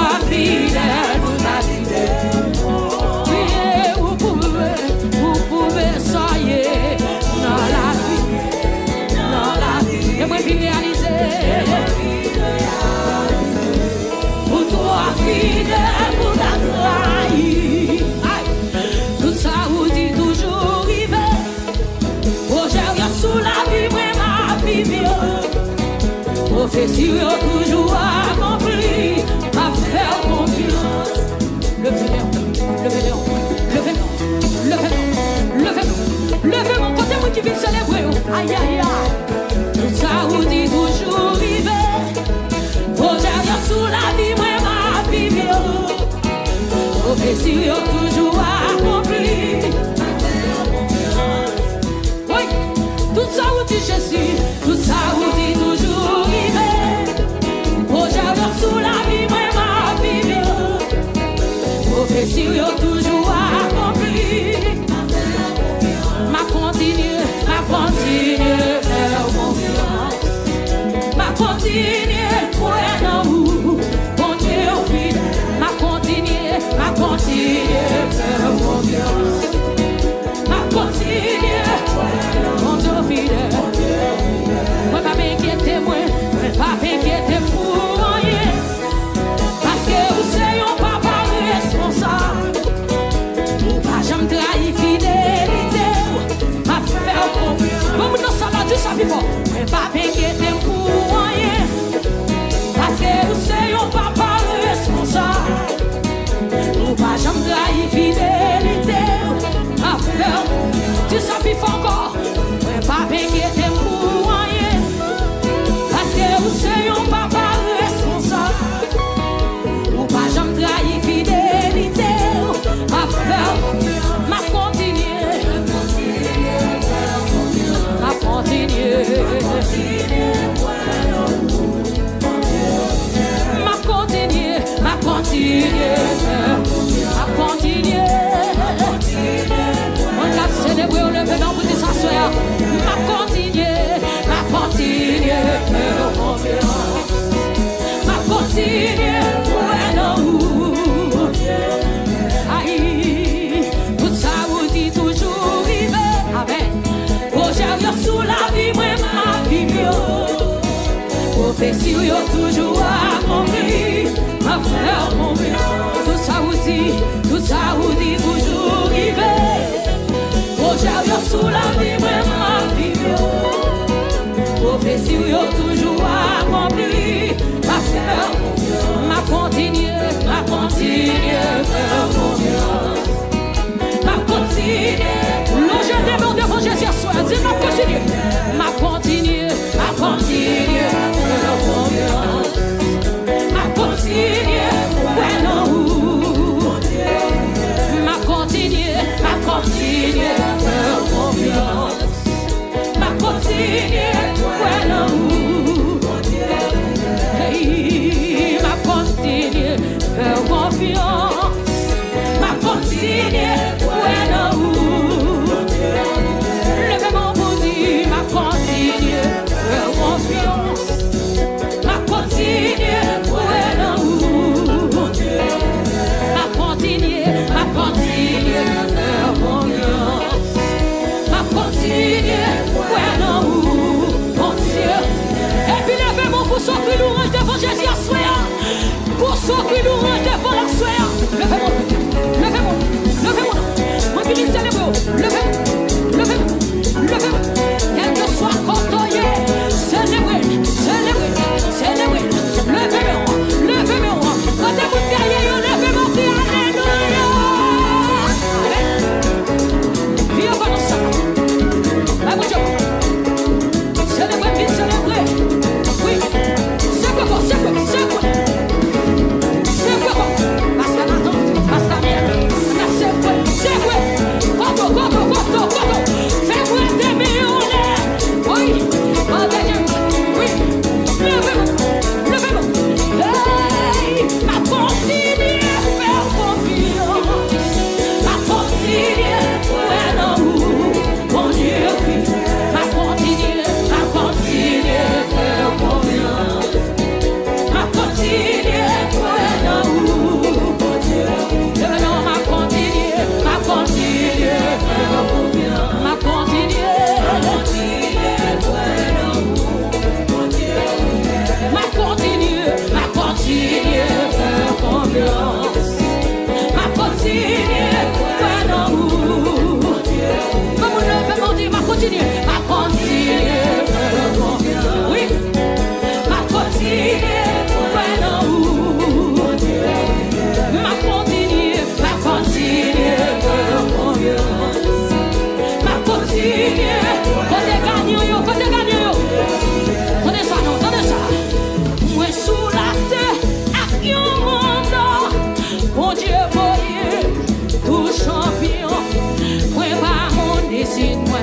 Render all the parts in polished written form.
sois fidèle toute la vie. Oui, vous pouvez soyez dans la vie. Et moi, je réaliser. Pour toi, fidèle, pour ta trahi. Tout ça, vous dit toujours rivé. Projet sous la vie, moi, ma vie mieux. Prophétie, toujours accompli. À faire confiance. Levez mon côté, moi qui viens célébrer. Aïe, aïe, aïe. Tout ça, vous dit toujours rivé. Projet sous la vie, moi, ma vie mieux. Prophétie, toujours accompli. Oui, tout ça, vous dit Jésus. Tout ça, vous dit toujours rivé. Projet sous la vie, moi, ma vie mieux. Prophétie, toujours accompli. Ma continue, faire confiance. Ma continue, croire en vous, bon Dieu fidèle. Ma continue, faire confiance. Ma continue, bon Dieu fidèle. Moi pas m'inquiéter, moi pas m'inquiéter pour rien. Parce que vous savez, on papa responsable. Ou pas jamais trahi fidélité. Vamos dançar na disso, vivo. É pra pegueter por rien. Parce que o Senhor papa responsável. Nous pas jamais trahi fidélité. A faire, tu sais pas encore. É pra pegueter por rien. Parce que o Senhor papa responsável. Nous pas jamais trahi fidélité. A faire, ma continue. Ma continue. On a célébré le venant pour s'asseoir. Ma continue. Ma continue. Aïe, tout ça vous dit toujours rivé. Amen. Projet sous la vie, moi, ma vie mieux. Prophétie, toujours accompli. Ma frère, mon bien. Tout ça vous dit toujours rivé. Projet sous la vie, moi, ma vie mieux. Prophétie, toujours accompli. Ma frère, ma continue, faire confiance. Ma continue. L'ange de mon devant Jésus à soi. Dis ma continue. Ma continue. Faire confiance. Ma continue. Ouais, non. Ma continue. Faire confiance. Ma continue. Ouais, non. Hey, ma continue. Faire confiance. Ma continue. Ouais, non. Levez-moi pour dire ma continue, faire confiance. Ma continue, ouais non. Ma continue, faire confiance. Ma continue, ouais non. Mon Dieu. Et puis levez-moi pour ceux qui nous rendent devant Jésus à soi. Pour ceux qui nous rendent devant la soi. Levez-moi. Moi qui dis célébrer. Levez-moi. Quel que soit côtoyé, célébrez. Levez-moi. Quand vous derrière, levez-moi, puis alléluia. Viens voir ça. Ma bouche. Célébrez. Oui. C'est quoi? Parce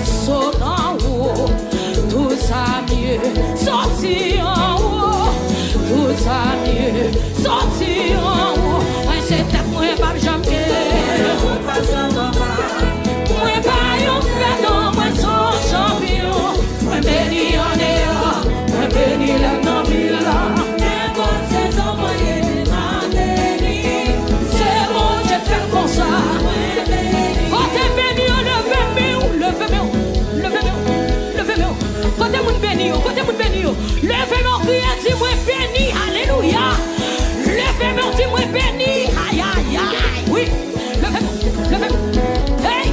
saute en haut, tout ça mieux, sorti en haut, tout ça mieux, sorti en haut. Moi c'est tête, moi pas jamais. Moi pas yon perdant, moi son champion. Moi béni en est, moi béni la nomila. N'importe ses envoyés, ma béni. C'est bon, j'ai fait comme ça. Quand t'es béni, côté moun béni, côté moun béni, levez-moi, criez, dis-moi béni, alléluia. Levez-moi, dis-moi béni, aïe, aïe, aïe, oui. Levez-moi, hey,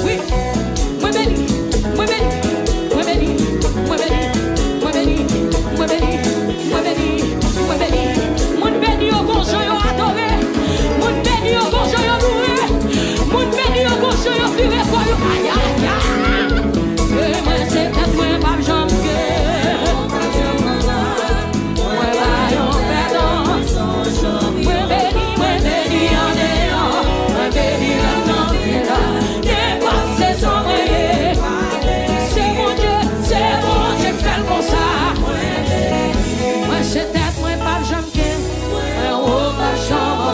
oui. Moi béni, moi béni, moi béni, moi béni, moi béni, moi béni, moi béni, moi béni. Moun béni au gonjo yo adoré, moun béni au gonjo yo loué, moun béni au gonjo yo furé quoi yo, aïe, aïe, aïe. Et moi c'est peut-être moi pas jambe que moi va yon perdant, moi béni en déant, moi béni la nomila. N'est pas c'est son moyen, c'est mon Dieu qui fait comme ça. Moi c'est peut-être moi pas jambe que moi pas jambe,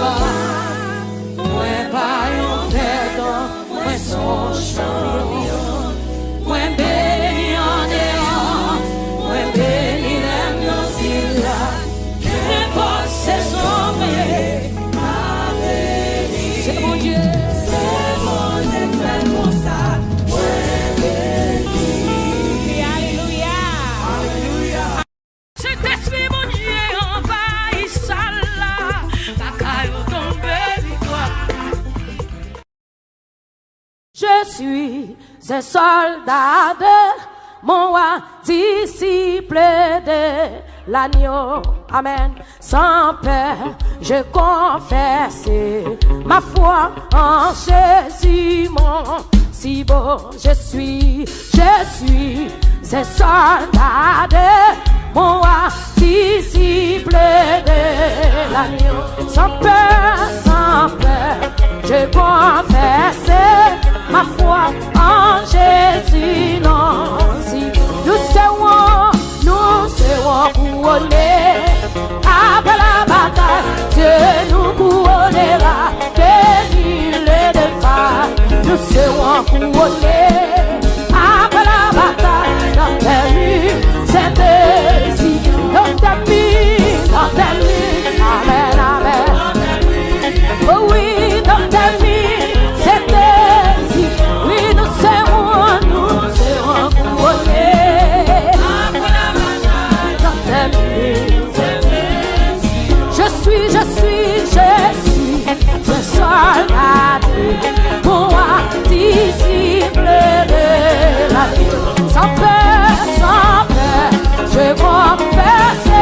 moi pas yon perdant, moi son champion. Moi béni en déant, moi béni l'aime dans l'île. N'importe c'est son vrai, ma béni. C'est mon Dieu qui fait pour ça. Moi béni. Alléluia. Alléluia. C'est esprit mon Dieu envahit ça là. Bakayo tombe victoire. Je suis un soldat de mon roi, disciple de l'agneau. Amen. Sans peur, je confesse ma foi en Jésus, mon si beau. Je suis un soldat de mon roi, disciple de l'agneau. Sans peur, je confesse ma foi en Jésus, non. Si nous serons couronnés après la bataille, Dieu nous couronnera, béni le défunt. Nous serons couronnés après la bataille, dans tes rues, c'est ici, dans tes rues, amen, amen. Oh oui, dans tes rues, c'est ici, oui, nous serons couronnés après la bataille, dans tes rues, je suis un soldat de mon roi, disciple de la vie. Sans peur, je confesse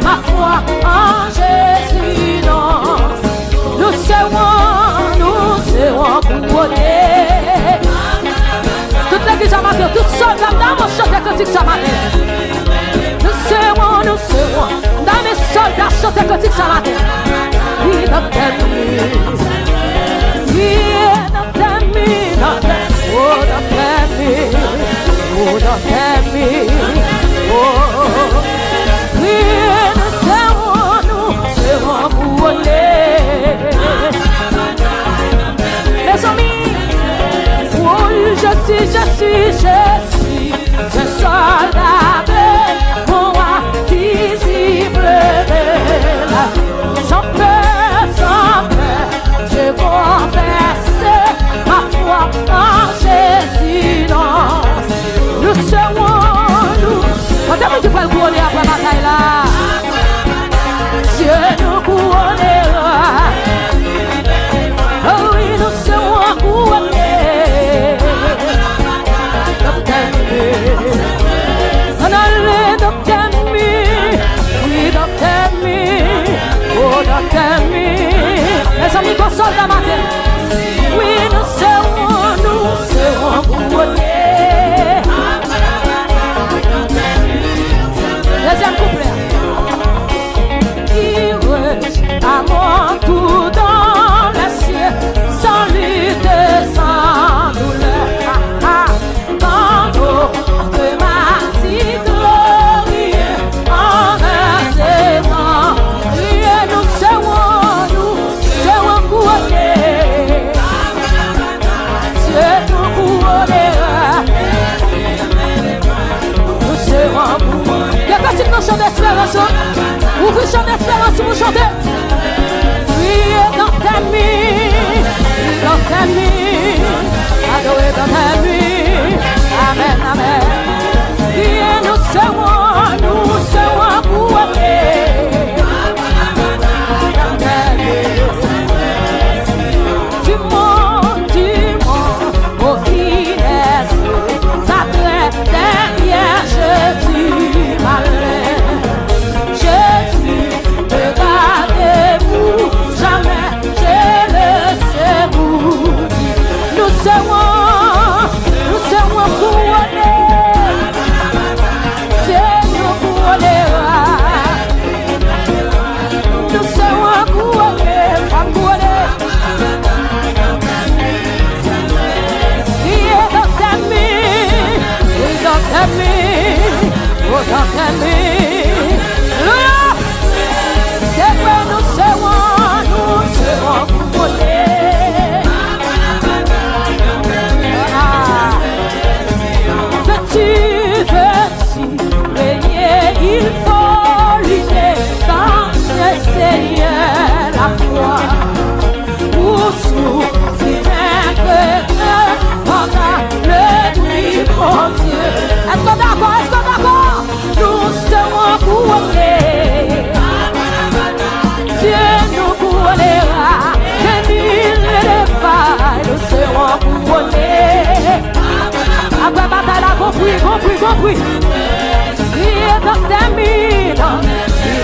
ma foi en Jésus, non. Nous serons couronnés. Toute l'église à matin, toute soldat, dans mon chant de cantique ce matin. Nous serons, dans mes soldats, chanter cantique ce matin. Oui, dans tes nuits, oui, dans tes nuits, oh, dans tes nuits, oh, dans tes nuits, oh, oui, nous serons couronnés. Mes amis, oui, je suis un soldat de mon roi, disciple de la vie. Sans peur, Après bataille là, compris. Criez dans tes mines,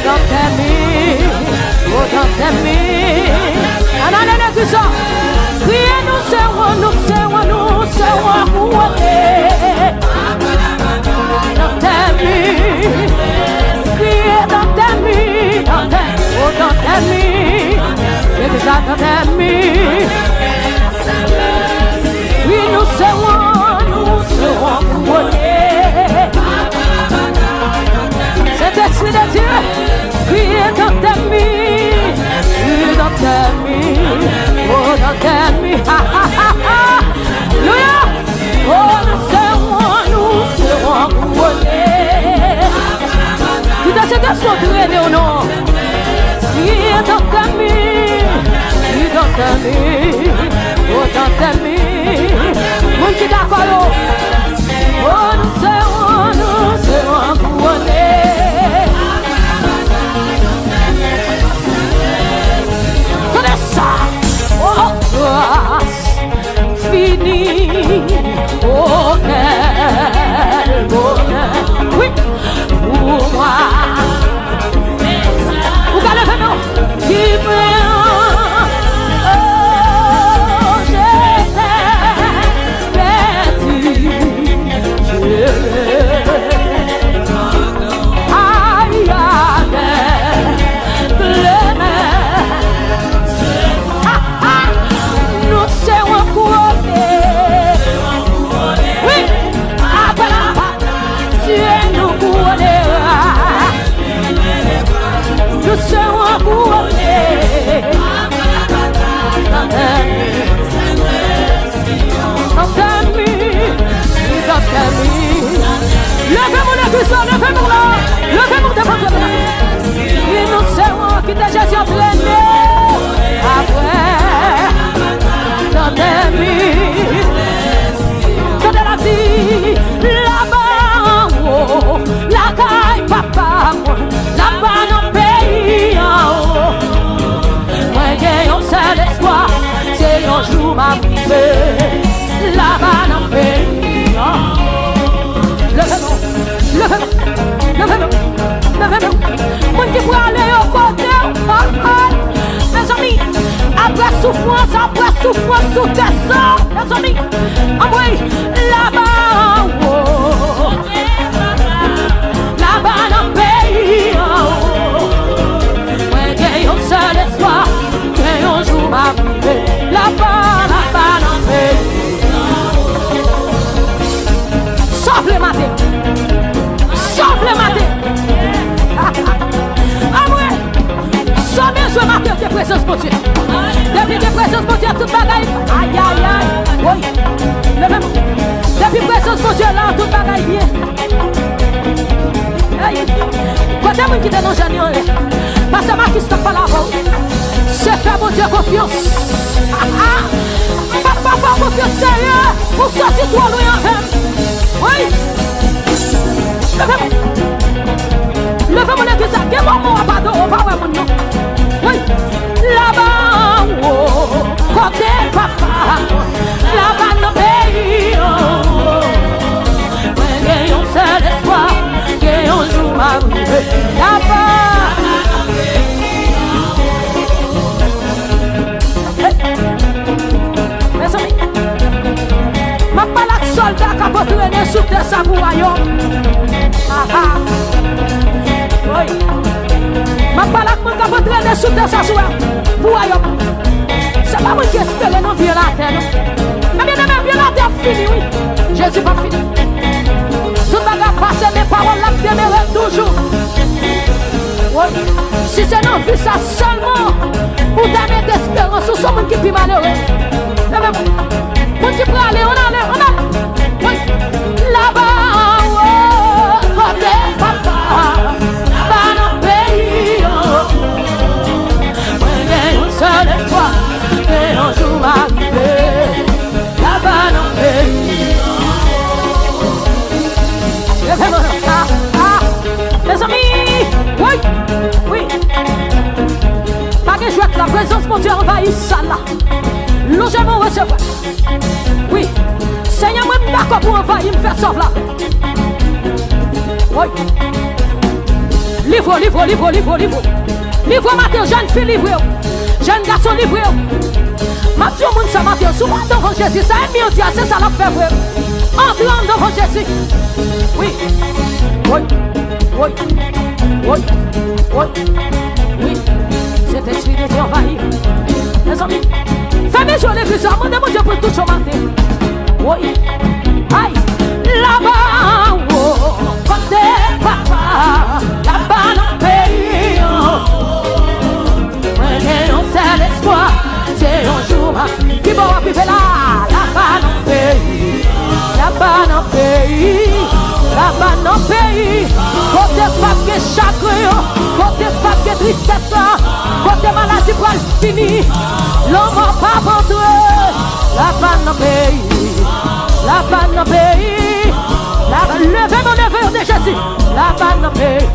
dans tes mines, oh dans tes mines. Allez, tout ça. Criez nous serons dans tes mines. Criez dans tes mines, oh dans tes mines. Exact dans tes mines. Oui, nous serons couronnées. Cet esprit de Dieu, criez dans tes mines, dans tes mines, oh dans tes mines. Alléluia. Oh, nous serons couronnés. Tout à cet esprit, criez au nom. Criez dans tes mines, dans tes mines, oh dans tes mines. Mon qui d'accord, oh nous serons couronnés. Tenez ça, oh grâce finie, oh quel bonheur, oui, pour moi. Vous allez faire non, qui levez-moi devant Dieu. Et nous serons qui t'a Jésus entraîné. Après, dans tes nuits, dans la vie, là-bas, oh, la caille, papa, là-bas dans le pays, oh. Moi, j'ai un seul espoir, c'est un jour ma vie, là-bas dans le pays, oh. Levez-moi. Moi qui peux aller au côté. Mes amis, après souffrance, sous tes sangs. Mes amis, envoyez là-bas. Là-bas dans le pays. Moi j'ai un seul espoir, j'ai un jour ma vie. Là-bas dans le pays. Sauve le matin. Sauve le matin. Ah ouais. Sauve ce matin de présence pour Dieu. Depuis que présence pour Dieu, toute bagaille. Aïe. Oui. Levez-moi. Depuis présence pour Dieu, là, toute bagaille bien. Aïe. Quand t'as qui te non gêné, parce que ma qui stoppe pas la voix. C'est faire mon Dieu confiance. Papa, confiance sérieux. Pour sortir toi loin en fait. Oui. Levez-moi l'église, quel moment à pardon, on va voir mon nom. Oui, là-bas, oh, côté papa, là-bas dans le pays, oh. J'ai un seul espoir, j'ai un jour ma vie, là-bas. Mes amis, ma palate soldat qui a pas traîné sous tes savouaillons. Oui. Ma palate qui a pas traîné sous tes savouaillons. C'est pas moi qui espère non bien la terre. Mais bien la terre fini, oui. Jésus pas fini. Tout le monde a passé mes paroles là, demeurent toujours. Oui. Si c'est non vu ça seulement, pour donner d'espérance sur ce monde qui est plus malheureux. Pour qui peut aller, on allait. Oui. Là-bas, oh, côté papa, dans le pays, oh. J'ai un seul espoir, et un jour m'arriver, là-bas dans le pays. Les amis, oui. Pas que je vois que la présence de mon Dieu envahisse ça là. Logez-moi recevoir. Oui. Seigneur, moi, d'accord pour envahir, me faire sauver là. Oui. Livre. Livre matin, jeune fille, livre. Jeune garçon, livre. Ma Dieu, mon ça matin, souvent devant Jésus, ça est mieux dire, c'est ça la fait vrai. Entrant devant Jésus. Oui. Cet esprit de Dieu envahit. Les amis, fais mes yeux les plus amants, demande Dieu pour tout ce matin. Oui. Aïe. Là-bas, côté papa, là-bas dans le pays. J'ai un seul espoir, c'est un jour qui va arriver là. Là-bas dans le pays, là-bas dans le pays, là-bas dans le pays. Côté papier chagrin, côté papier tristesse, côté maladie pour le finir. L'homme n'a pas vendu, là-bas dans le pays, là-bas dans le pays. Levez mon neveu de Jésus, là-bas dans le pays,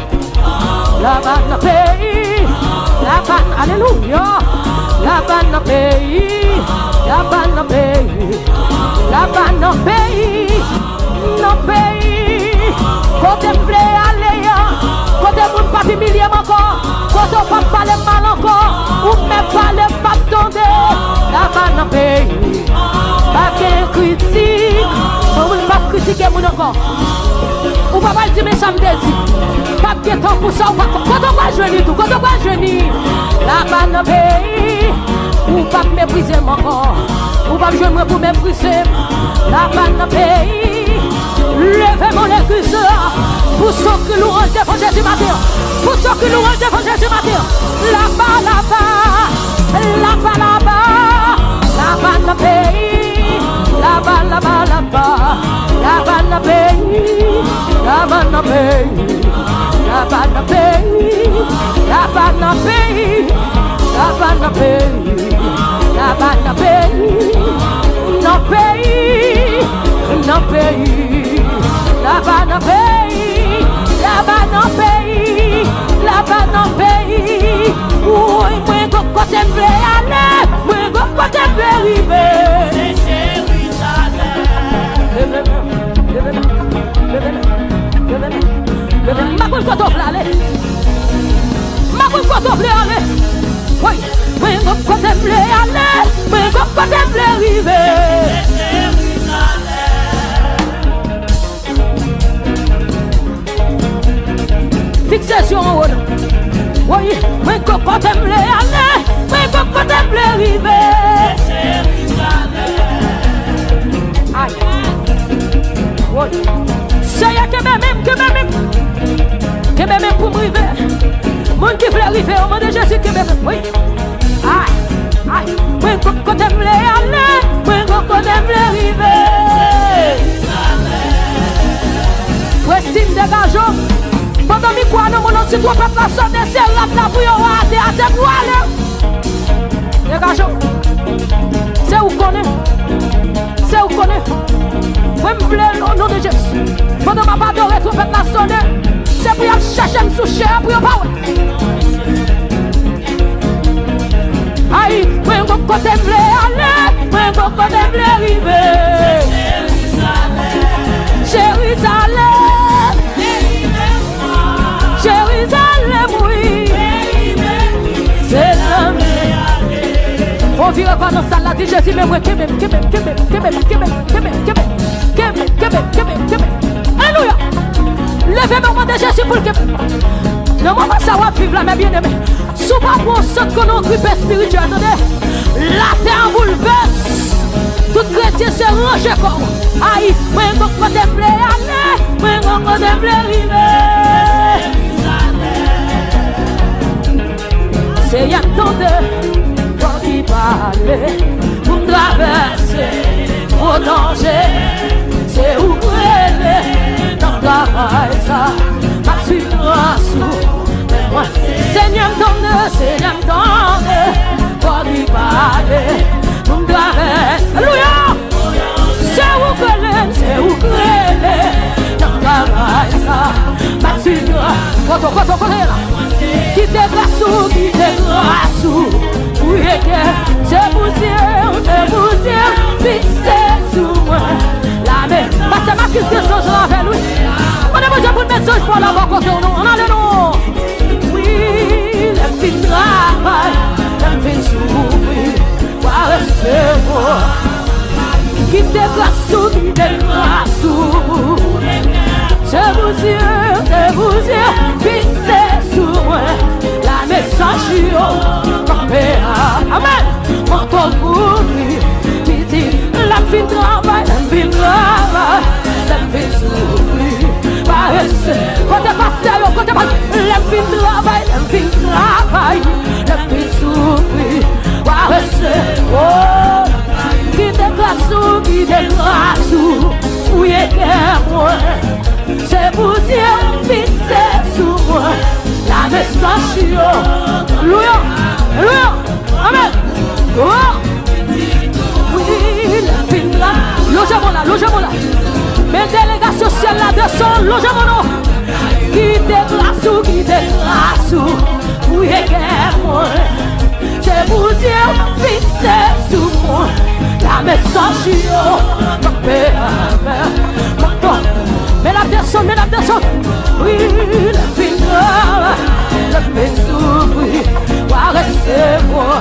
là-bas dans le pays, là-bas, alléluia, là-bas dans le pays, là-bas dans le pays, là-bas dans le pays, dans le pays, côté blé aller, côté moun pas humilier encore, côté pas parler mal encore, ou même parler pas tomber, là-bas dans le pays, pas bien critique. On ne pas critiquer mon encore. On va pas dire mais ça me dit. Pas de temps pour ça. Quand on va jeûner tout, quand on va jeûner, là-bas dans le pays, on va mépriser mon corps. On va jeûner pour mépriser. Là-bas dans le pays, levez mon église pour ceux qui louent devant Jésus matin. Pour ceux qui louent devant Jésus matin. Là-bas, là-bas, là-bas, là-bas, là-bas dans le pays. Là-bas, là-bas, là-bas, là-bas dans le pays, là-bas dans le pays, là-bas dans le pays, là-bas dans le pays, là-bas dans le pays, là-bas dans le pays, dans le pays, dans le pays, là-bas dans le pays, là-bas dans le pays, là-bas dans le pays. Oui, moi, côté blé aller, moi, côté blé arriver. Ma bonne photo aller. Ma bonne photo aller. Oui, oui, mon côté blé aller. Oui, mon côté blé arriver. Fixation en haut. Oui, oui, mon côté blé aller. Oui, mon côté blé arriver. Aïe. Oui. C'est que même pour m'arriver. Mon qui veut arriver au nom de Jésus que même. Oui. Aïe. Aïe. Oui, quand t'aimes les aller. Oui, quand t'aimes les arriver. Oui, style dégageant. Pendant mi quoi non mon nom si toi pas sonner c'est là pour yo rater à cette voile. Dégageant. C'est où connaît. C'est où connaît. Oui, me plaît au nom de Jésus. Pendant ma part de retrouver la sonner. C'est pour y chercher me soucher pour y pas. Aïe, oui, on côté blé aller, oui, on côté blé arriver. Jérusalem, Jérusalem, oui. C'est l'homme. Faut vivre pas dans ça là, dit Jésus, mais moi, alléluia. Levez mon nom de Jésus pour que non, moi, ça va vivre là, mes bien-aimés. Souvent, pour ceux qui ont un grippe spirituel, attendez, la terre bouleverse. Tout chrétien se range comme aïe, moi, je vais te aller, moi, je vais te arriver. C'est y attendre, quand il parle, pour traverser, au danger, c'est où aller, dans le travail, ça. Seigneur me donne, pour lui parler, nous traverse. Alléluia. C'est où que dans la race, qui te grâce, oui, c'est vous, fixé sous moi. qui se change avec lui. On a besoin pour le message pour la côté nous. On a le nom. Oui, le fin travail, le fin souffrir, pour recevoir. Qui te grâce, qui te grâce. C'est vous dire, fixez sur moi. La message, amen. On t'en oublie. La fin travail, la fin travail, la fin souffrir, paresse. Côté pasteur, côté pasteur, la fin travail, la fin travail, la fin souffrir, paresse. Oh, qui te grâce, fouillez vers moi. C'est pour dire, fixez sur moi, la message. Louia, louia, amen. Oh. Logez-moi là. Mes délégués sociaux là-dessus, logez-moi là. Qui te grâce, oui, moi. C'est pour dire, fixez sur moi. La message, mais la personne, oui, la souffrir, va rester moi.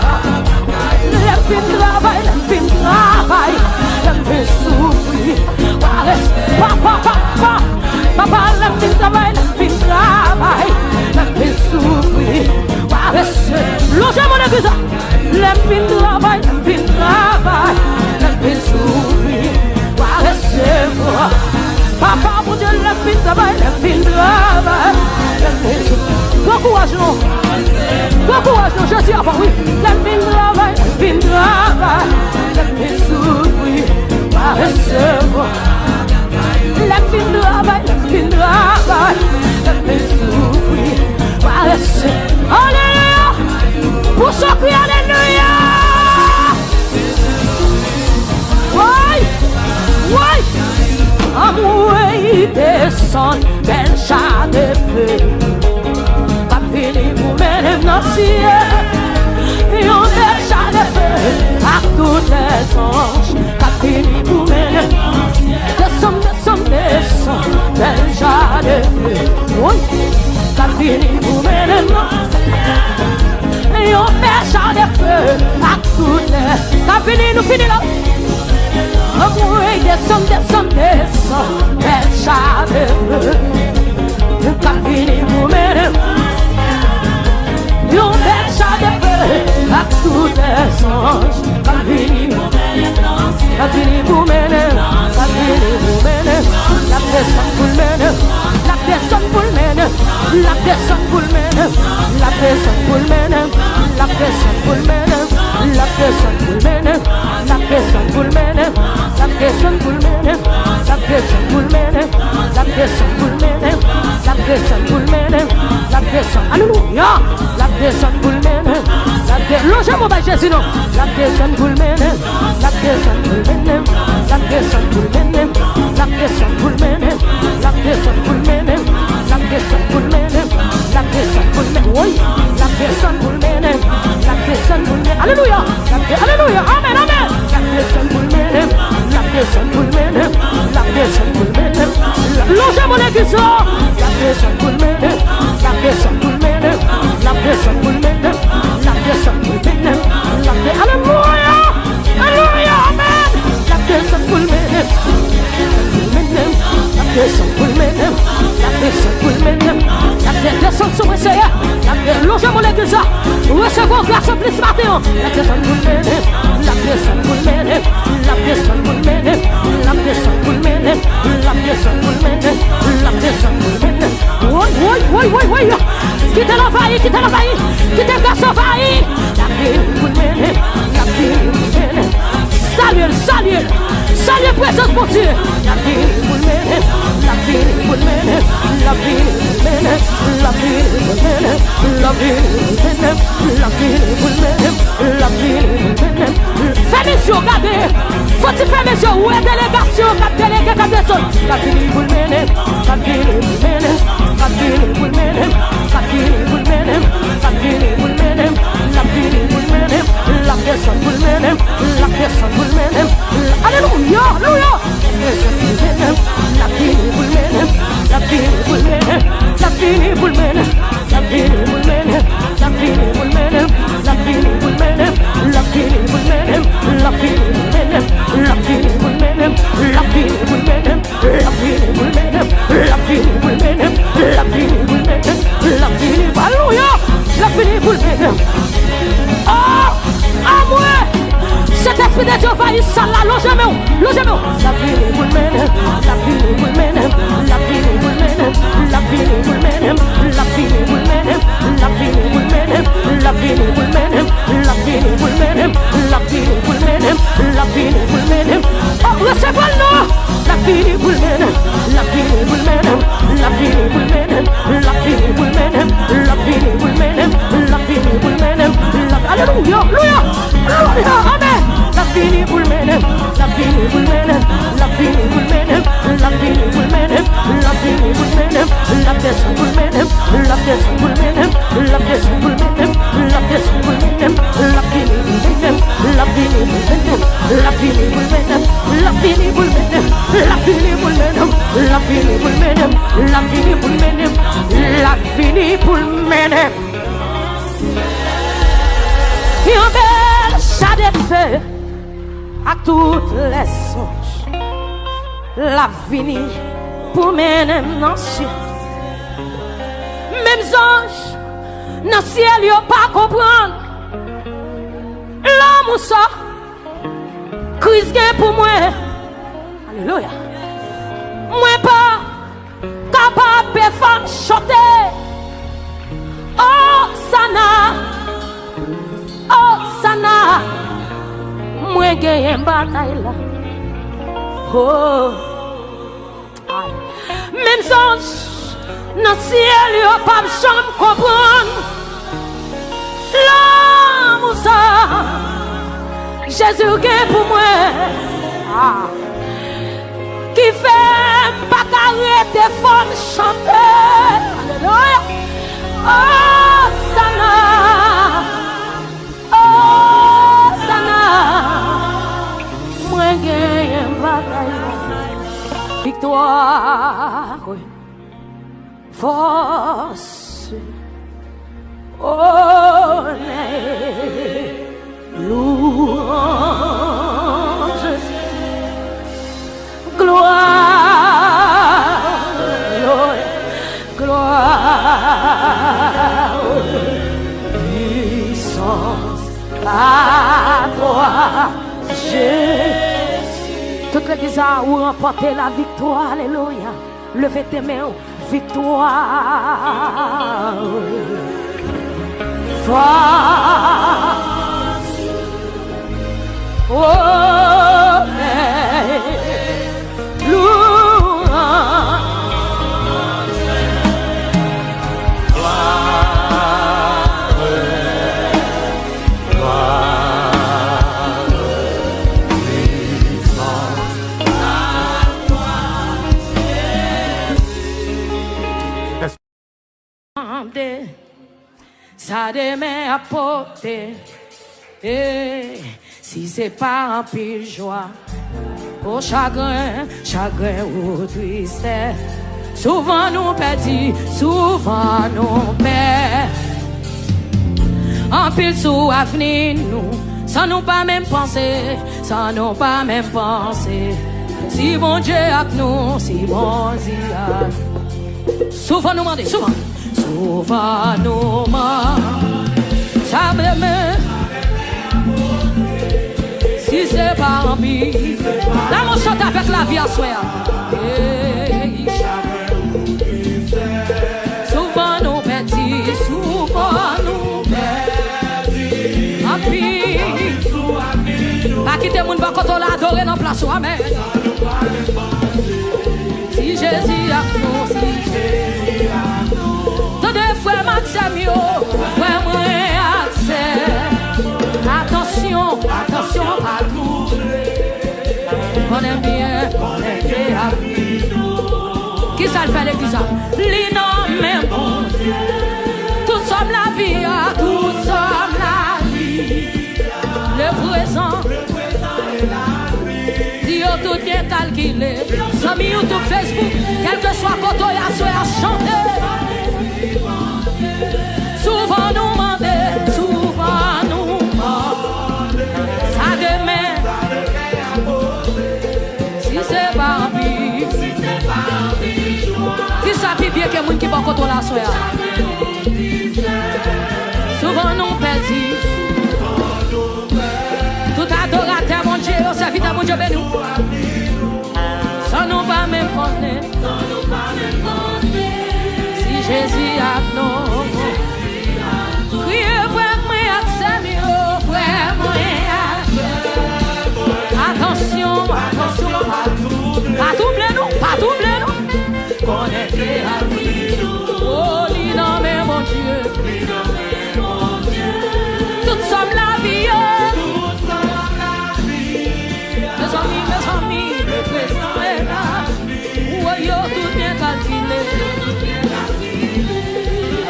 La fin travail, la fin souffrir, va rester. Papa, la fin travail, la fin souffrir, va rester. Logez mon église, la fin travail, la fin souffrir, va rester. Papa, mon Dieu, la fin travail, la fin souffrir. Bon courage, non? Je suis avant, oui. La fin travail, la fin souffrir, va recevoir. La fin travail, la fin souffrir, va recevoir. Alléluia! Pour ceux qui alléluia! Oui! Amour descend, belle chat de feu. Pour mener dans le ciel, et on déjà de feu à tous les anges. Qu'a fini pour mener descend, déjà de feu. Oui, qu'a fini pour mener dans le ciel, et on déjà de feu à tous les. Qu'a fini, nous finissons là. Oui, descend, déjà de feu. Qu'a fini pour mener. Yon déjà de feu à tous les anges. Qu'a fini pour mener, la personne pour mener, la personne pour mener, la personne pour mener, la personne pour mener, la personne pour mener, la personne pour mener, la personne pour mener, la personne pour mener, la personne pour mener, la personne pour mener, la personne pour mener, la personne. Alléluia. La personne pour mener, logez-moi par Jésus, non. La personne pour mener, la personne pour mener, la personne pour mener, la personne pour mener, la personne pour mener, la personne pour mener, la personne pour mener, oui, la personne pour mener, la personne pour mener, alléluia, alléluia, amen, amen. La personne pour mener, la personne pour mener, la personne pour mener, logez-moi l'église, la personne pour mener, la personne pour mener, la personne pour mener, la personne pour mener, alléluia, alléluia, amen. La personne pour mener, la personne pour mener, la personne pour mener, la personne sur le Seigneur, logez mon église, recevons grâce en plus matin. La personne pour mener, la personne pour mener, la personne pour mener, la personne pour mener, la personne pour mener, la personne pour mener. Oui. Quittez l'envahir, quittez grâce envahir. La personne pour mener, la personne pour mener. Salut, présence pour Dieu. La personne pour mener, la personne pour mener, la personne pour mener, la personne pour mener, la personne pour mener, la personne pour mener. Fais mes yeux, regardez. Faut-il faire mes yeux? Où est la délégation? La personne. La personne pour mener, la personne pour mener, la personne pour mener, la personne pour mener, la personne pour mener, la personne pour mener, la personne pour mener, la personne pour mener. Alléluia, alléluia. La envahit ça là, logez-moi. La vie pour le mener, la vie pour le mener, la vie pour le mener, la vie pour le mener, la vie pour le mener, la vie pour le mener, la vie pour le mener, la vie pour le mener, la vie pour le mener, la vie pour le mener. Oh, recevez le nom. La vie pour le mener, la vie pour le mener, la vie pour le mener, la vie pour le mener, la vie pour le mener, la vie pour le mener. Alléluia, alléluia, alléluia, amen. La vie pour le mener, la vie pour le mener, la vie pour le mener, la vie pour le mener, la vie pour le mener, la pièce pour le mener, la pièce pour le mener, la pièce pour le mener, la pièce pour le mener, la vie pour le mener, la vie pour le mener, la vie pour le mener, la vie pour le mener, la vie pour le mener, la vie pour le mener, la vie pour le mener, la vie pour le mener. Un bel chat de feu à toutes les songes. La vie pour mener dans le ciel. Même anges dans le ciel, ils pas comprendre. L'homme ou ça, Christ pour moi. Alléluia. Moi pas capable de faire chanter. Oh, Sana. Oh, Sana. Moi gagne une bataille là. Oh. Même anges dans le ciel, ils pas jamais comprendre. L'homme ou ça, Jésus qui pour moi. Qui fait pas arrêter femme chanter. Alléluia. Oh, Sana. Oh, Sana. Moi gagne une bataille. Victoire, force, honneur, louange, gloire, gloire, puissance, à toi, Jésus. Toute l'église a remporté la victoire, alléluia. Levez tes mains, victoire, force, honneur, louange, ça demeure à porter. Et si c'est pas un pile joie, au chagrin, chagrin ou tristesse, souvent nous perdons, souvent nous perdons. Un pile sous avenir nous, sans nous pas même penser, sans nous pas même penser. Si bon Dieu avec nous, si bon Dieu avec nous. Souvent nous demandons, souvent. Souvent nous demandons, ça me met. Si c'est pas en vie, là on chante avec la vie à soi. Souvent nous perdons, souvent nous perdons. En vie, pas quitter mon bas quand on l'a adoré dans la place. Amen. Si Jésus a nous, si Jésus a nous. Tous les frères Maximio, frères moi attention, attention à tout. On aime bien à vous. Qui ça le fait l'église? L'innom même bon Dieu. Tout sommes la vie, tout sommes la vie. Le présent et la vie. Dieu tout bien calculé. Sur YouTube, Facebook, quel que soit quand on y a chanter. Souvent nous demander, souvent nous demander. Ça demain, si c'est pas en vie, si ça fait bien que moun qui va contre la soya. Souvent nous perdons. Tout adorateur mon Dieu, lever nous. Sans nous pas même connaître. Si Jésus a non. Criez vraiment à Samuel, vraiment. Attention, attention. Pas doubler nous, pas doubler nous. Connecté à lui. Oh, l'innommé mon Dieu. Tout sommes la vie. Mes amis, le présent est là. Oh, yo, tout bien calculé.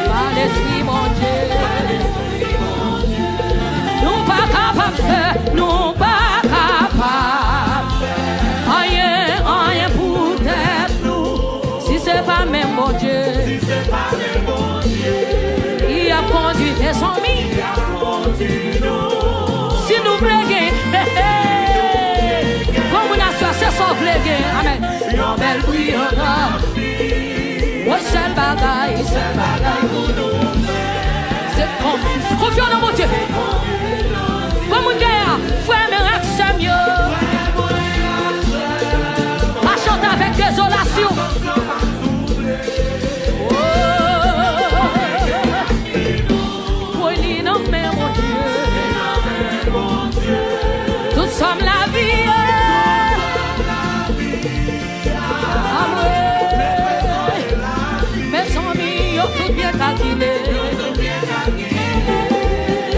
Par l'esprit, mon Dieu. Nous pas capables de faire, nous pas capables. Rien pour être nous. Si c'est pas même mon Dieu. Il a conduit des amis. Si nous voulons, comme on a ça, c'est ça voulons. Amen. Yon belle prière. Ouais, c'est bagaille pour nous. C'est confiant dans mon Dieu. Comme on dit, frère, mais c'est mieux. Pas chanter avec désolation. Tout sommes la vie. Mes amis, yo tout bien calculé.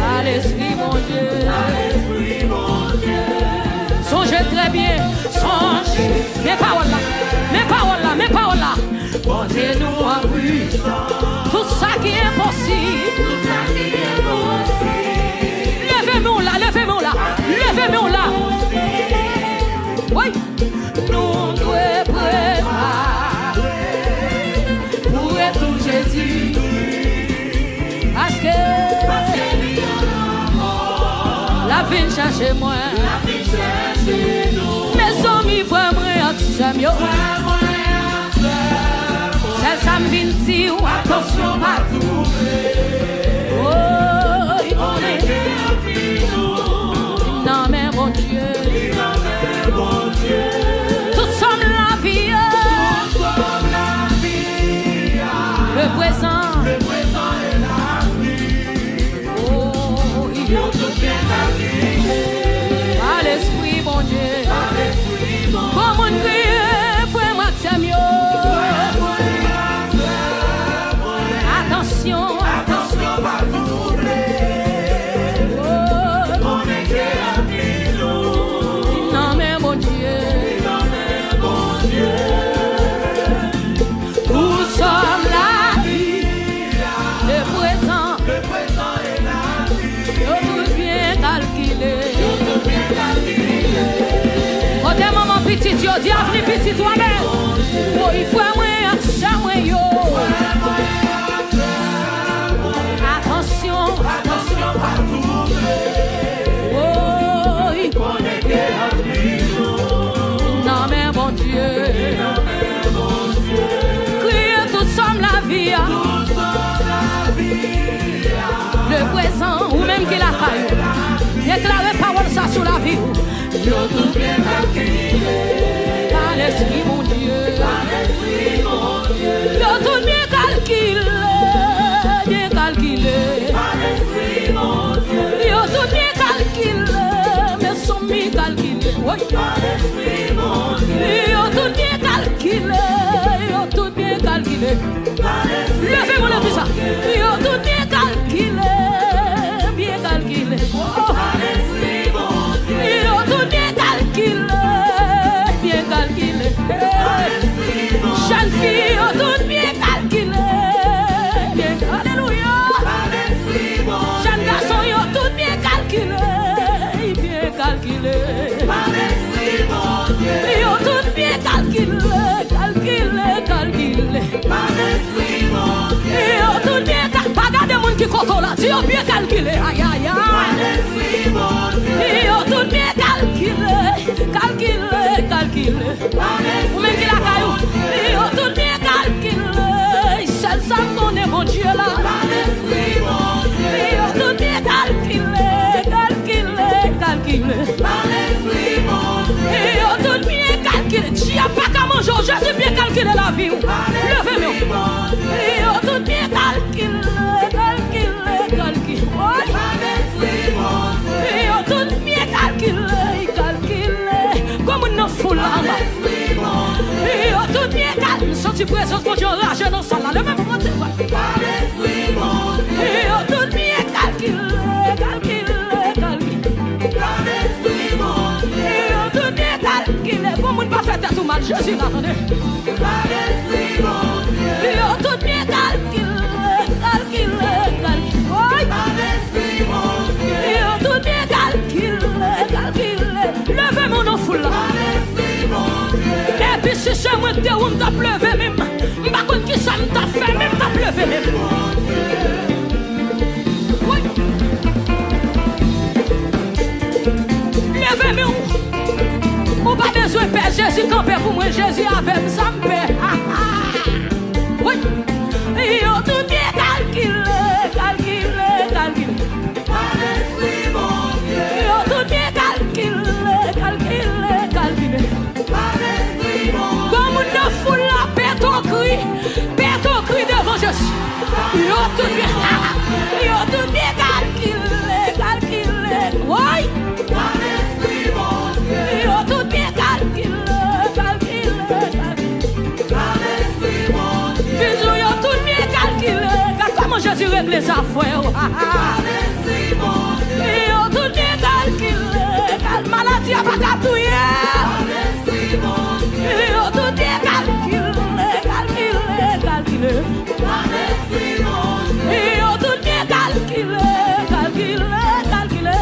À l'esprit, mon Dieu. Songez très bien, songez. Mes paroles là, mes paroles là, mes paroles là. Portez-nous en puissance. Tout ça qui est possible. Levez-nous là, levez-nous là, levez-nous là. Oui, nous devons préparer pour être Jésus. Parce que la vie cherche moi. Mes amis, vraiment, c'est mieux. C'est ça, me dit, attention, pas trouver. Oh, on est. Non, mais mon Dieu. Tout sommes la vie. Le présent. est la vie. Oh, il y a tout bien la vie. À l'esprit, mon Dieu. Comme on crie, vraiment, c'est mieux. Attention, attention, pas doubler. Non, mais mon Dieu. Nous sommes la vie. Le présent est la vie. Tout bien calculé. Quand des moments petits, tu dis, avenir petit toi-même. Oh, il faut moins, ça moins yo. Attention, attention, pas oh, il connaît à lui. Non, mais mon Dieu. Criez, tout sommes la vie. Le présent, ou même qu'il a failli. Déclarez parole ça sur la vie. Par l'esprit, mon Dieu. Yo tout bien calculé. Bien calculé. Yo tout bien calculé. Mais sont bien calculé. Yo tout bien calculé. Yo tout bien calculé. Levez-moi le plus ça. Yo tout bien calculé. Bien calculé. Yo tout bien calculé. Bien calculé. Jeune fille, yo tout bien calculé. Bien alléluia. Jeune garçon, yo tout bien calculé. Bien calculé. Yo tout bien calculé. Calculé, calculé. Yo tout bien calculé. Pas garder mon qui compte là. Yo bien calculé. Aïe, aïe, aïe. Yo tout bien calculé. Calculé, calculé. Ou même qui la caillou. Yo tout bien calculé. Seul ça connaît mon Dieu là. Yo tout bien calculé. Calculé, calculé. senti présence, mon Dieu, lâche dans ça, là, le même côté. Par l'esprit, mon Dieu. Yo, tout bien calculé, calculé, calculé. Par l'esprit, mon Dieu. Yo, tout bien calculé. Pour moun pas faire tout mal, Jésus, là, attendez. Par l'esprit, mon Dieu. Yo, tout bien calculé, calculé, calculé. Oui. Par l'esprit, mon Dieu. Yo, tout bien calculé, calculé. Levez mon nom fou là. Par l'esprit, mon Dieu. Et puis si c'est moi qui t'ai ou t'as levé même, par contre qui ça t'a fait même t'as levé même. Oui. Levez moi. Ou pas besoin de père Jésus campé pour moi, Jésus avec ça me fait. Oui. Yo tout bien calculé, calculé, calculé. Par l'esprit, mon Dieu. Yo tout bien calculé, calculé, calculé. Par l'esprit, mon Dieu. Comme une foule la pète au cri devant Jésus. Yo tout bien calculé, calculé. Oui. Par l'esprit, mon Dieu. Yo tout bien calculé, calculé, calculé. Par l'esprit, mon Dieu. Bisous, yo tout bien calculé. Regarde comment Jésus règle sa affaires. Par l'esprit, mon Dieu. Yo tout bien calculé. Quelle maladie a pas capturé. Par l'esprit, mon Dieu. Yo tout bien calculé, calculé, calculé. Par l'esprit, mon Dieu. Yo tout bien calculé, calculé, calculé.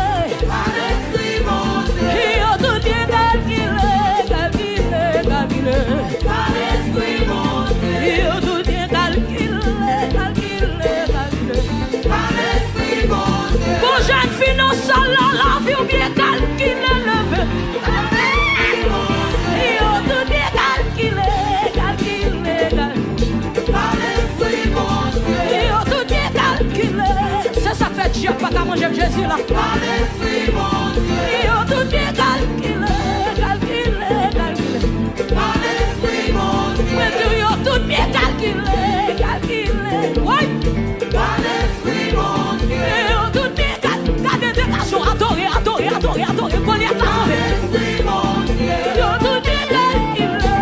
Par l'esprit, mon Dieu. Yo tout bien calculé, calculé, calculé. Par l'esprit, mon Dieu. Yo tout bien calculé, calculé, calculé. Par l'esprit, mon Dieu. Pour jeune finance la vie ou bien calculé levé. Par l'esprit, mon Dieu. Yo tout bien calculé, calculé, calculé. Par l'esprit, mon Dieu. Yo tout bien calculé. C'est ça fait Dieu pas qu'à manger Jésus là. Par l'esprit, mon Dieu. Yo tout bien calculé, calculé, calculé. Par l'esprit, mon Dieu. Mais tu yo tout bien calculé, calculé. Oui. Par l'esprit, mon Dieu. Yo tout bien calculé. Gardez des cachons, adorez, adorez, adorez, adorez. Prenez Par attention. l'esprit, mon Dieu. Yo tout bien calculé,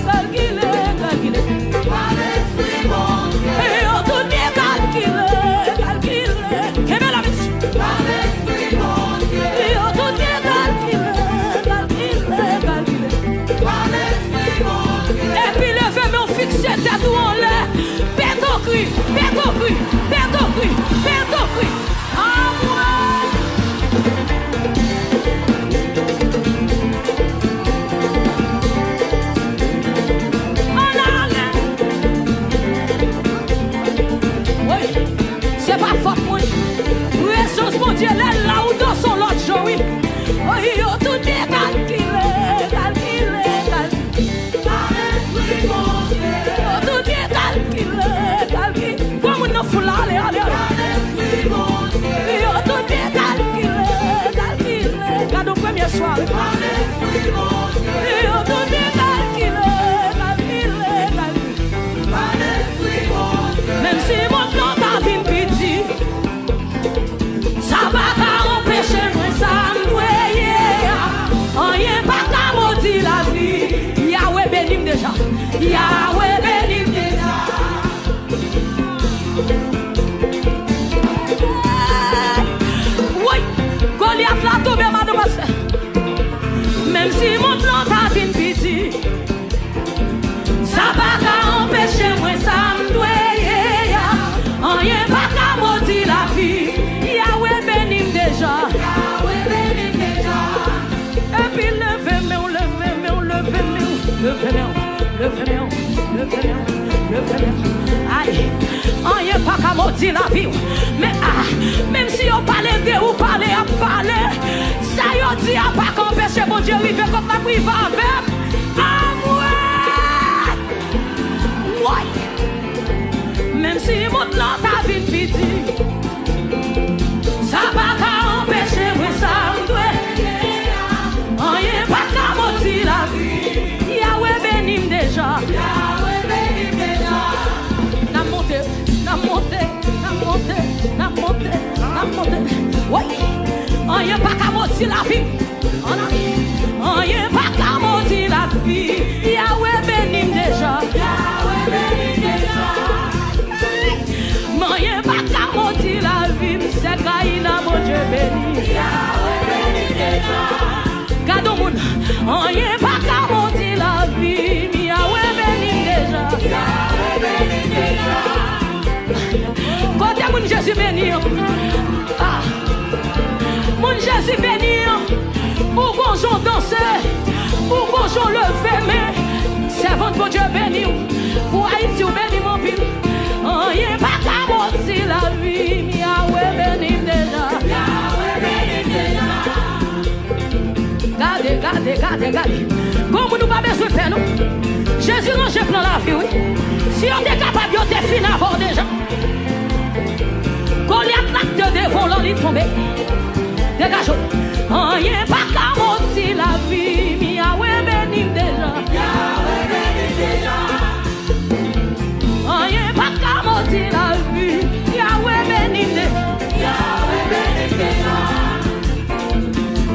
calculé, calculé. Par l'esprit, mon Dieu. Yo tout bien calculé, calculé. Quelle la mission. Par l'esprit, mon Dieu. Yo tout bien calculé, calculé, calculé. Par l'esprit, mon Dieu. Et puis levez mon fixé tête où on l'air. Pète au cri, pète au cri, pète au cri, pète au cri. Ah ouais. En arrière. Oui, c'est pas faute moi. Présence mon Dieu, là où dans son lot de oui. Oui, yo tout bien calculé, calculé, calculé. Par l'esprit, mon Dieu. Tout bien calculé, calculé. Comme on fout là, allez, allez, Par allez. l'esprit, mon Dieu. Yo, tout bien calculé, calculé. Garde au premier soir. Par l'esprit, mon Dieu. Yo, tout bien calculé, calculé, calculé. Par l'esprit, mon Dieu. Même si mon plan t'a vine petit, ça va pas empêcher moi ça m'doyer. Rien pas qu'à maudire la vie. Yahweh bénim déjà. Yahweh bénim déjà. Oui, Goliath l'a tombé, mademoiselle. Même si mon plan t'a vine petit, ça va pas empêcher moi ça m'doyer. Rien pas qu'à maudire la vie. Yahweh bénim déjà. Yahweh béni déjà. Et puis levez-moi, levez-moi, levez-moi, levez-moi, levez-moi, levez-moi, levez-moi. Aïe, rien pas qu'à maudire la vie. Mais même si on parle de ou parle à parler, ça y est dit à pas qu'empêcher mon Dieu arriver comme la prive avec. Ah ouais, ouais. Même si mon plan t'a vite piti, ça va pas empêcher moi ça m'doit. Rien pas qu'à maudire la vie. Yahweh bénim déjà. Yahweh béni déjà. N'a monté, n'a monté, n'a monté, n'a monté, n'a monté. Oui, rien pas qu'à maudire la vie. Rien pas qu'à maudire la vie. Yahweh bénim déjà. Yahweh Jésus béni. Ah. Mon Jésus béni. Pour qu'on joue danser, pour qu'on joue lever, mais servante pour Dieu béni. Pour Haïti ou béni mon pile. Rien pas qu'à moitié la vie. Yahweh béni déjà. Regardez. Comme nous pas besoin de faire nous. Jésus range plan la vie, oui. Si on est capable, on est fini avant déjà. Goliath l'acte devant l'on est tombé. Dégage. Rien pas qu'à moitié la vie. Yahweh béni déjà. Rien pas qu'à moitié la vie. Yahweh béni déjà.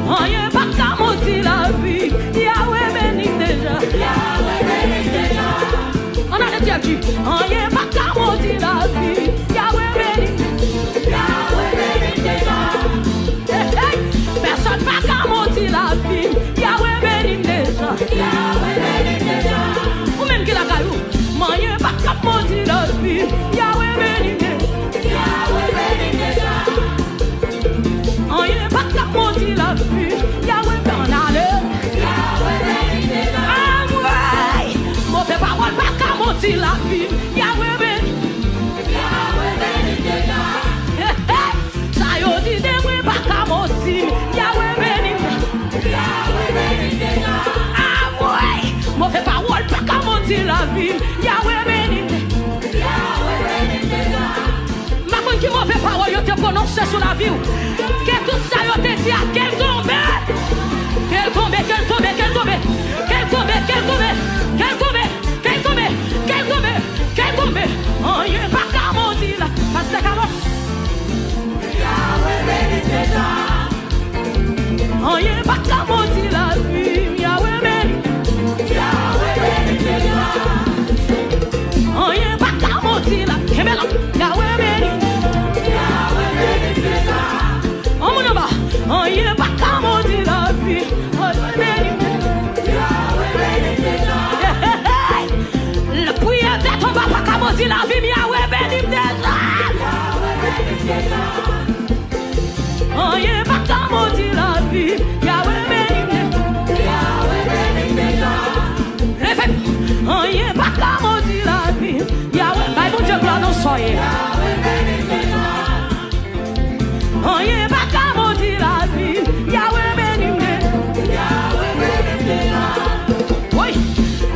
Rien pas qu'à moitié la vie. Yahweh béni déjà. On a dit à Dieu. Rien pas qu'à moitié la vie. Yahweh béni. Personne pas qu'à moitié la vie. Yahweh béni déjà. Ou même qui la caillou. Rien pas qu'à moitié la vie. Yahweh béni déjà. Rien pas qu'à moitié la vie. Yahweh béni déjà. Ah ouais. Mauvais parole pas qu'à moitié la vie. Yahweh béni. Ça y est, dit de pas qu'à moitié. Yahweh béni. Ah ouais. Mauvais parole pas qu'à moitié la vie. Yahweh béni. Ma bonne qui mauvais parole yo te prononce sur la vie. Que tout ça yo te dit à quel tombe. Quel tombe. Rien pas qu'à moitié la. Parce que rien pas qu'à moitié la vie. Yahweh béni. Rien pas qu'à moitié la. Yahweh béni. Oh mon homme, rien pas qu'à moitié la vie. Yahweh béni. Le prière d'être on va pas qu'à moitié la vie. Yahweh béni déjà. Rien pas qu'à moitié la vie. Yahweh béni. Levez-vous. Rien pas qu'à moitié la vie. Yahweh. Bah bon Dieu gloire non soyez. Rien pas qu'à moitié la vie. Yahweh béni. Oui.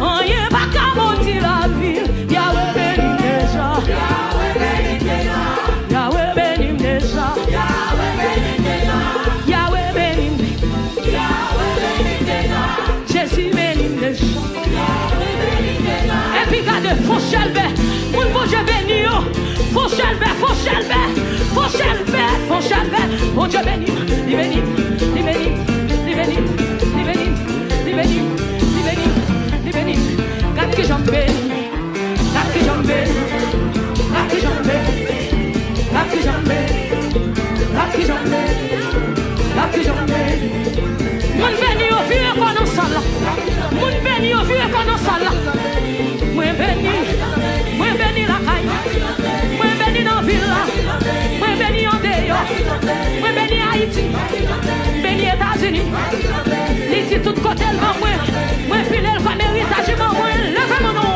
Rien pas qu'à moitié la vie. Yahweh béni déjà. Yahweh béni déjà. Yahweh béni. Jésus béni déjà. Et puis regardez, faut chelver. Mon bon Dieu béni. Faut chelver. Mon Dieu béni. Il béni. Quand que j'en béni. Mon béni au vieux qu'on en salle. Mon béni au vieux qu'on en salle. Moi béni la caille. Moi béni dans la ville. Moi béni en dehors. Moi béni Haïti. Béni États-Unis. Il dit tout côté devant moi. Moi filer le fameux héritage devant moi. Levez mon nom.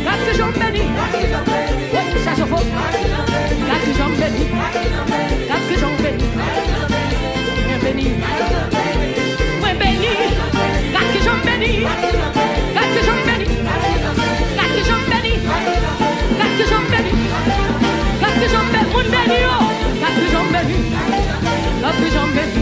Quand que j'en béni. Oui, ça se faut. Quand que j'en béni. Quand que j'en béni. Moi béni. Moi béni. Quand que j'en béni. Quand que j'en béni. Quand que j'en béni. Quand que j'en béni. Quand que j'en béni. Mon béni. Quand que j'en béni. Quand que j'en béni.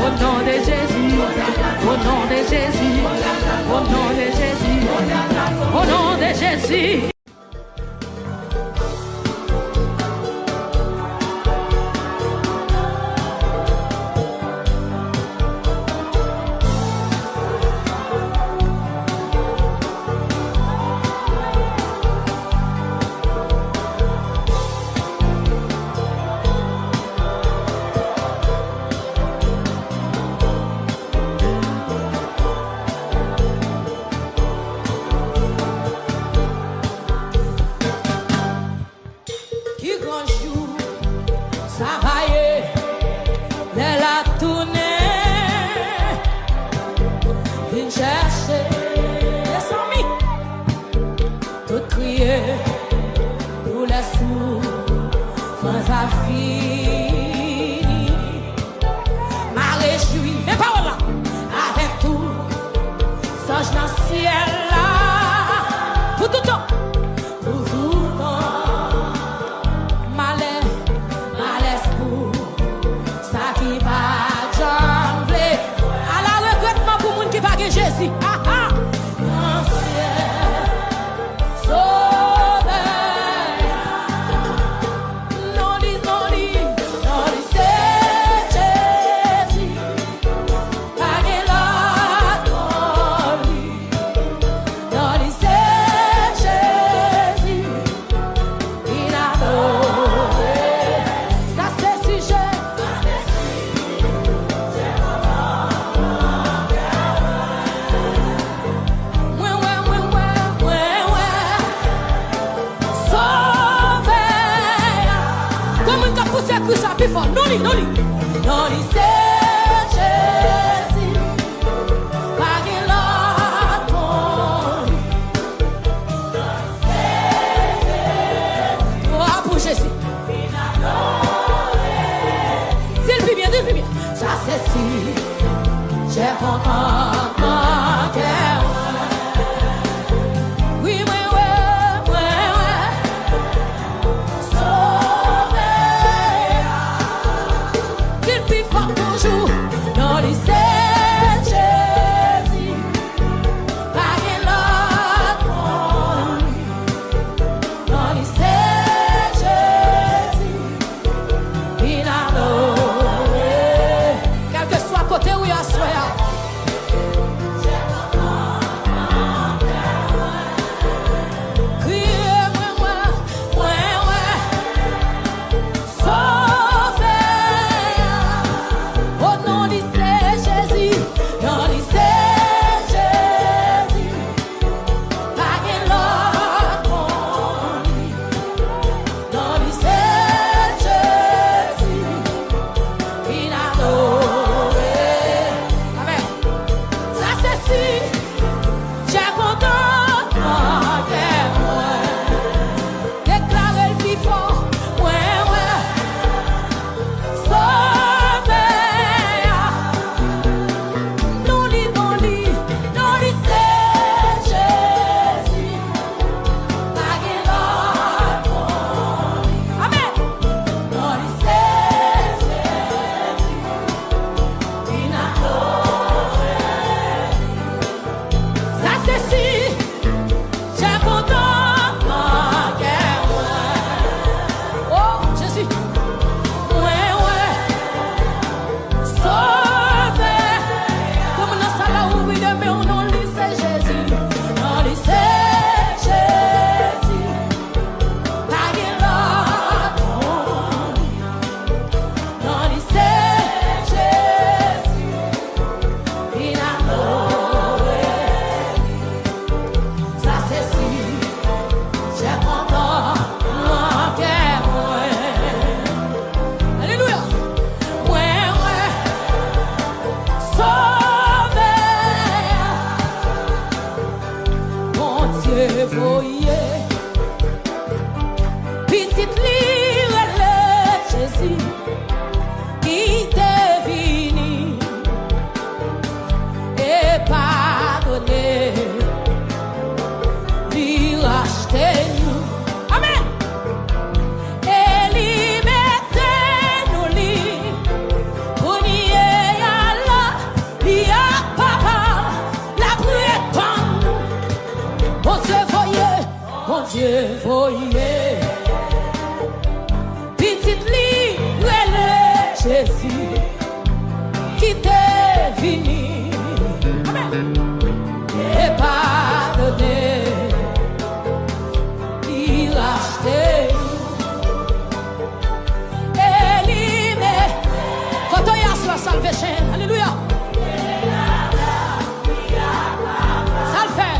Au nom de Jésus, au nom de Jésus, au nom de Jésus, au nom de Jésus. Dieu voyait. Petite libre Jésus qui t'est venu. Amen. Et pardonné. Il a acheté. Éliminé. Quand on y a sur la salvation. Alléluia. Ça le fait.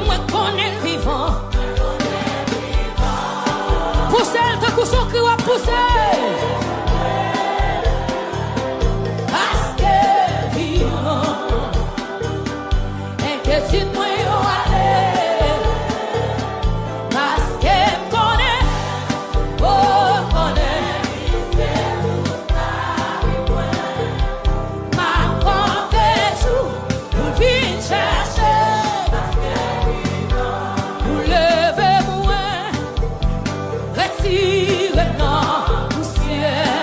Moi qu'on est le vivant. Retire dans le ciel.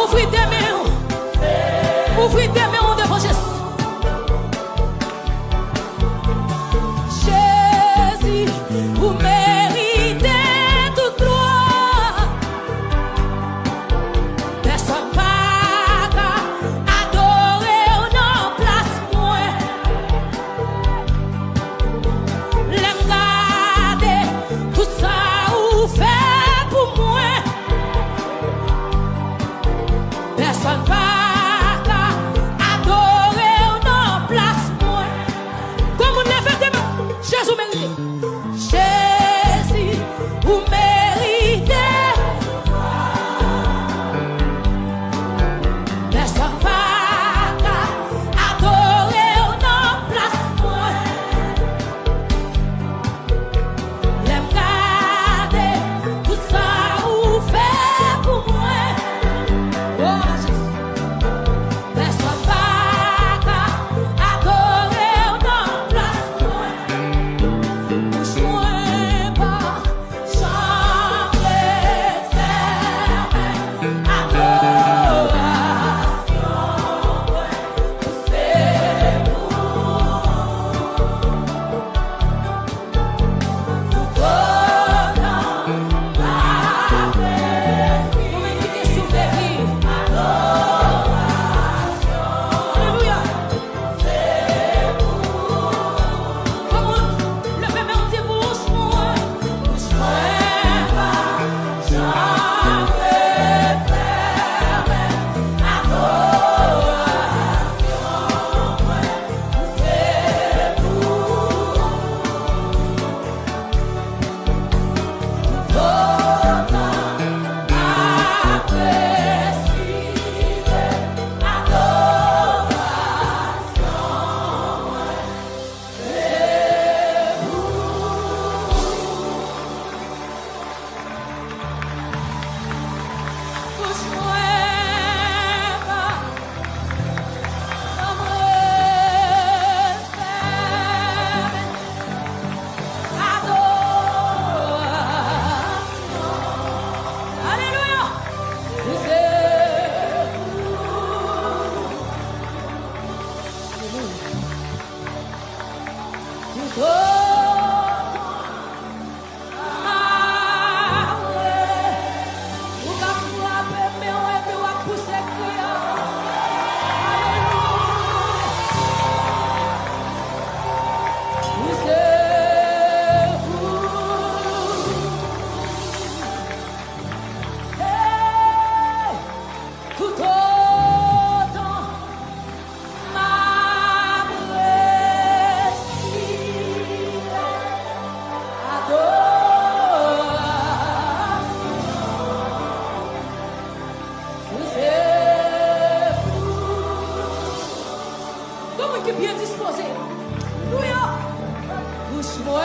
Ouvrez tes mains. Ouvrez tes mains devant Jésus. Jésus, vous méritez toute gloire. Personne va adorer ou non place moi. L'aime garder tout ça ou fait pour moi. Personne va adorer ou non place moi. Comme on l'a fait demain, Jésus mérite. Jésus, vous méritez. Personne va adorer ou non place moi. L'aime garder tout ça ou fait pour moi. Oh Jésus, personne va adorer ou non place moi. Bouche moi pas chambre fermée. Adoration, c'est pour tout honneur, vous méditez sur mes vies. Alléluia. Comme on le fait, mais on dit bouche moi pas chambre fermée. Adoration, c'est pour Comme qui est bien disposé. Alléluia. Bouche moi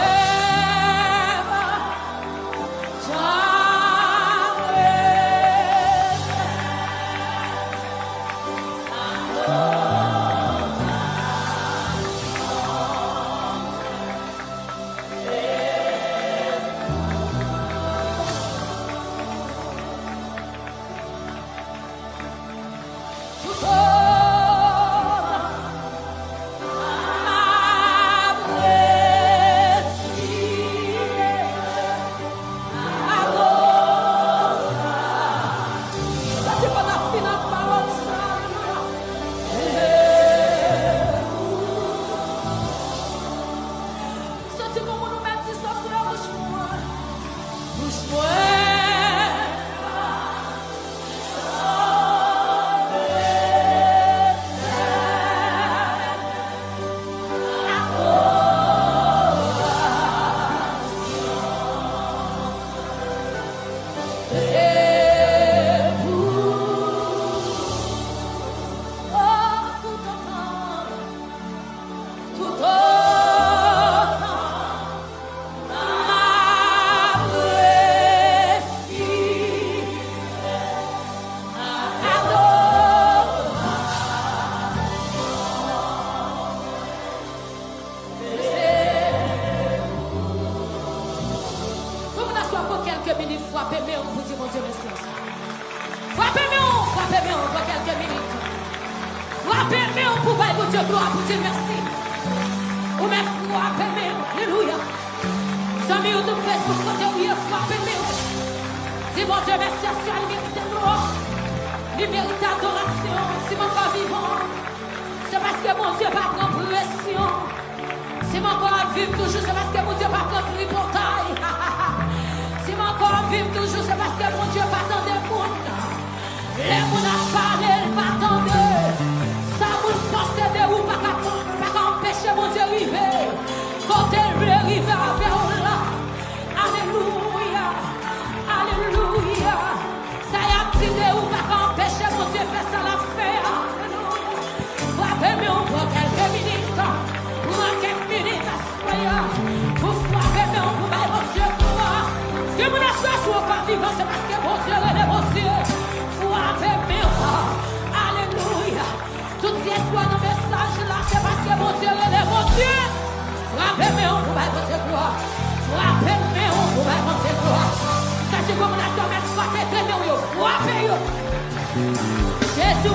Dieu, gloire pour dire merci. Ou même frappez-moi. Alléluia. Amis, ou de Facebook, côté où il frappez-moi. Si mon Dieu, merci à ça, il mérite gloire. Il mérite adoration. Si mon corps vivant, c'est parce que mon Dieu va prendre pression. Si mon corps vive toujours, c'est parce que mon Dieu va prendre tripotaille. Si mon corps vive toujours, c'est parce que mon Dieu va attendre des monde. Les gens ont parlé, ils va attendre. Ça vous posséder ou pas empêcher mon Dieu d'arriver. Quand elle veut arriver vers là. Alléluia. Alléluia. Ça y a petit de ou pas empêcher mon Dieu de faire ça la faire. Frappez-moi pour quelques minutes. Pour quelques minutes à soyez. Pour frapper-moi pour mon Dieu gloire. Que mon assurance soit pas vivant, c'est parce que mon Dieu est mon Dieu. Frappez-moi. Alléluia. Tout ce soit dans le message là, c'est parce que mon Dieu est mon Dieu. Frappez-moi pour mon Dieu gloire. Frappez-moi pour mon Dieu gloire. Sachez que mon assurance frappez-moi. Frappez-moi. Jésus